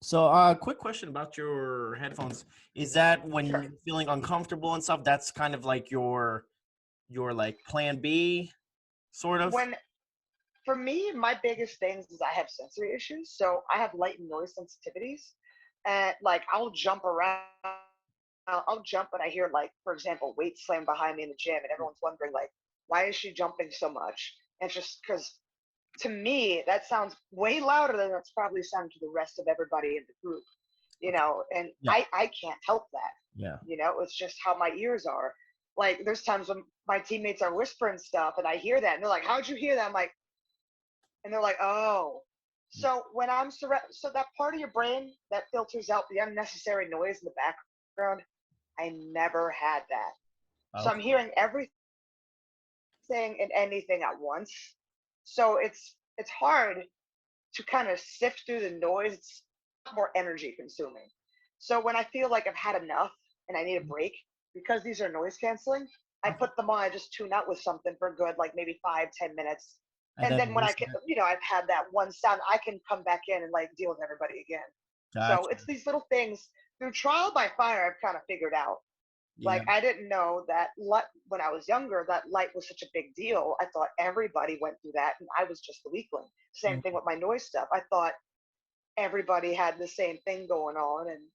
So, quick question about your headphones. Is that when Sure. you're feeling uncomfortable and stuff, that's kind of like your like plan B sort of? When For me, my biggest things is I have sensory issues. So I have light and noise sensitivities. And like I'll jump around, I'll jump when I hear like, for example, weight slam behind me in the gym, and everyone's wondering like, why is she jumping so much? And it's just because to me that sounds way louder than it's probably sounding to the rest of everybody in the group, Okay. and Yeah. I can't help that. Yeah. It's just how my ears are. Like there's times when my teammates are whispering stuff and I hear that and they're like, how'd you hear that? I'm like, and they're like, oh. Yeah. So when so that part of your brain that filters out the unnecessary noise in the background, I never had that. So I'm Okay. hearing everything and anything at once. So it's hard to kind of sift through the noise. It's more energy consuming. So when I feel like I've had enough and I need a break, because these are noise canceling, I Okay. put them on. I just tune out with something for good, like maybe 5, 10 minutes. And And then then when I get, reset. I've had that one sound, I can come back in and like deal with everybody again. So Gotcha. it's these little things through trial by fire I've kind of figured out. Yeah. Like I didn't know that when I was younger, that light was such a big deal. I thought everybody went through that and I was just the weakling. Same Mhm. thing with my noise stuff. I thought everybody had the same thing going on and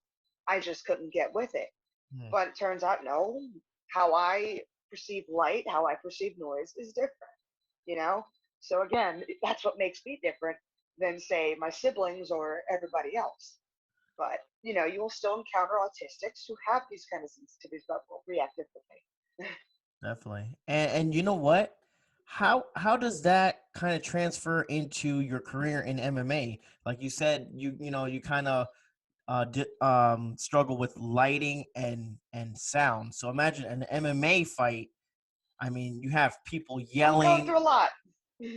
I just couldn't get with it. Mhm. But it turns out no, how I perceive light, how I perceive noise is different, you know? So again, that's what makes me different than say my siblings or everybody else. But you will still encounter autistics who have these kind of sensitivities but will react differently. Definitely. And you know what? How does that kind of transfer into your career in MMA? Like you said, you kind of struggle with lighting and sound. So imagine an MMA fight. I mean, you have people I'm going yelling, through a lot. and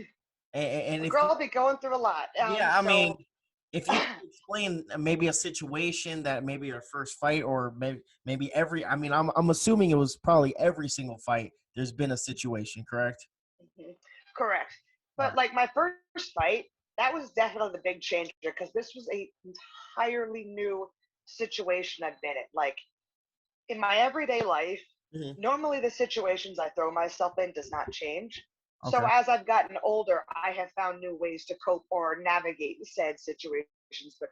A if you, girl be going through a lot. yeah, I mean, So if you could explain maybe a situation that maybe your first fight or maybe every, I mean, I'm assuming it was probably every single fight. There's been a situation, correct? Mhm. Correct. All But right. like my first fight, that was definitely the big changer because this was a entirely new situation I've been in. Like in my everyday life, Mhm. normally the situations I throw myself in does not change. So Okay. as I've gotten older, I have found new ways to cope or navigate said situations. But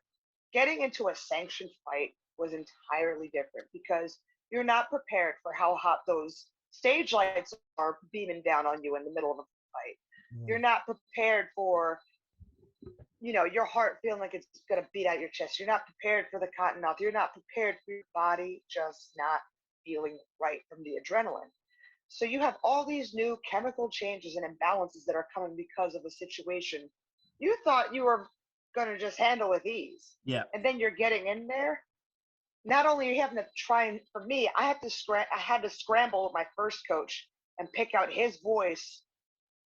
getting into a sanctioned fight was entirely different because you're not prepared for how hot those stage lights are beaming down on you in the middle of a fight. You're Mhm. not prepared for, your heart feeling like it's going to beat out your chest. You're not prepared for the cotton mouth. You're not prepared for your body just not feeling right from the adrenaline. So you have all these new chemical changes and imbalances that are coming because of a situation you thought you were going to just handle with ease. Yeah. And then you're getting in there. Not only are you having to try and, for me, I had to scramble with my first coach and pick out his voice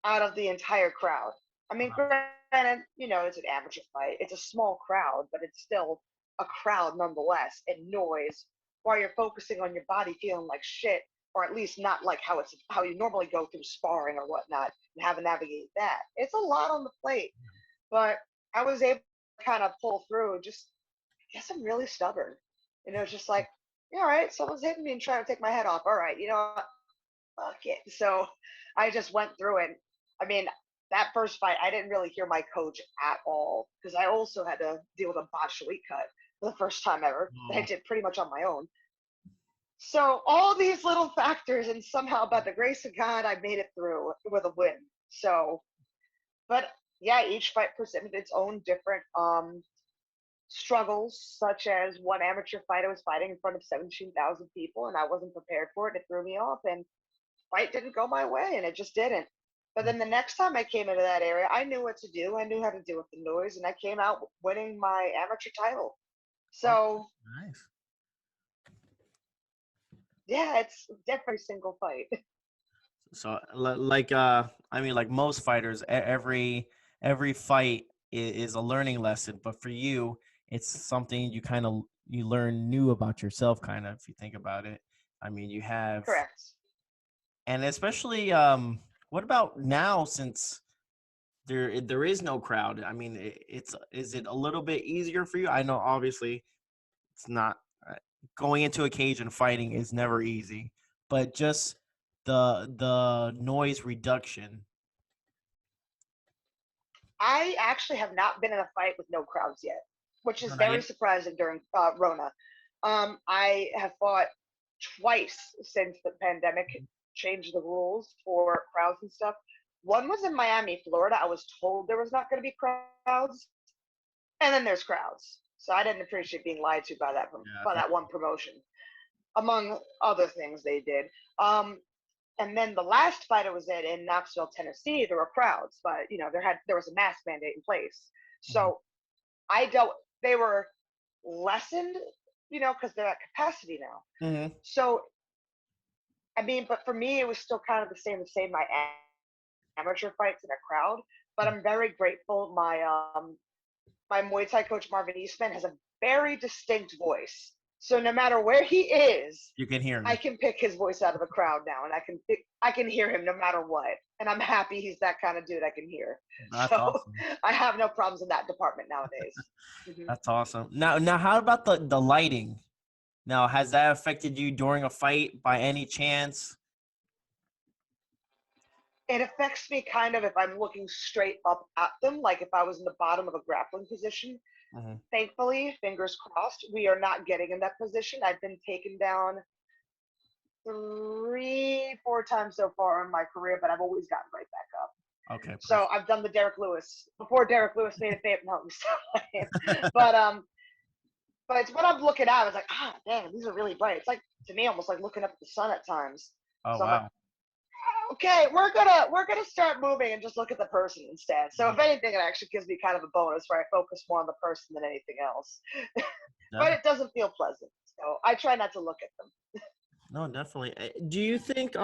out of the entire crowd. I mean, Wow. granted, it's an amateur fight. It's a small crowd, but it's still a crowd nonetheless, and noise while you're focusing on your body feeling like shit, or at least not like how you normally go through sparring or whatnot and how to navigate that. It's a lot on the plate, but I was able to kind of pull through. Just, I guess I'm really stubborn. It's just like, yeah, all right, someone's hitting me and trying to take my head off. All right, fuck it. So I just went through it. I mean, that first fight, I didn't really hear my coach at all because I also had to deal with a botched weight cut for the first time ever that I Oh, did pretty much on my own. So all these little factors, and somehow, by the grace of God, I made it through with a win. So, but yeah, each fight presented its own different struggles, such as one amateur fight I was fighting in front of 17,000 people, and I wasn't prepared for it. It threw me off, and fight didn't go my way, and it just didn't. But then the next time I came into that area, I knew what to do. I knew how to deal with the noise, and I came out winning my amateur title. oh, So nice. yeah, it's definitely a single fight. So, like, I mean, like most fighters, every fight is a learning lesson. But for you, it's something you learn new about yourself, kind of. If you think about it, I mean, you have, Correct. and especially, what about now? Since there is no crowd. I mean, it's is it a little bit easier for you? I know obviously it's not going into a cage and fighting is never easy, but just the noise reduction. I actually have not been in a fight with no crowds yet, which is No, not very yet. surprising during Rona. I have fought twice since the pandemic changed the rules for crowds and stuff. One was in Miami, Florida. I was told there was not going to be crowds, and then there's crowds. So I didn't appreciate being lied to Yeah, by that one promotion, among other things they did. Um, and then the last fight I was in Knoxville, Tennessee, there were crowds, but there was a mask mandate in place. mhm, So I dealt. They were lessened, because they're at capacity now. mhm. So I mean, but for me, it was still kind of the same. My amateur fights in a crowd, but I'm very grateful. My Muay Thai coach Marvin Eastman has a very distinct voice. So no matter where he is, You can hear I him. can pick his voice out of the crowd now, and I can hear him no matter what. And I'm happy he's that kind of dude I can hear. That's So awesome. I have no problems in that department nowadays. Hmm. That's awesome. Now, how about the lighting? Now, has that affected you during a fight by any chance? It affects me kind of if I'm looking straight up at them, like if I was in the bottom of a grappling position. Hmm. Thankfully, fingers crossed, we are not getting in that position. I've been taken down three, four times so far in my career, but I've always gotten right back up. Okay, So perfect. I've done the Derek Lewis before Derek Lewis made a famous. No, I'm just playing. But it's when I'm looking out, it's like, damn, these are really bright. It's like to me almost like looking up at the sun at times. Oh So I'm like, wow. okay, we're gonna start moving and just look at the person instead. So if anything, it actually gives me kind of a bonus where I focus more on the person than anything else. But Definitely. it doesn't feel pleasant, so I try not to look at them. No, definitely. Do you think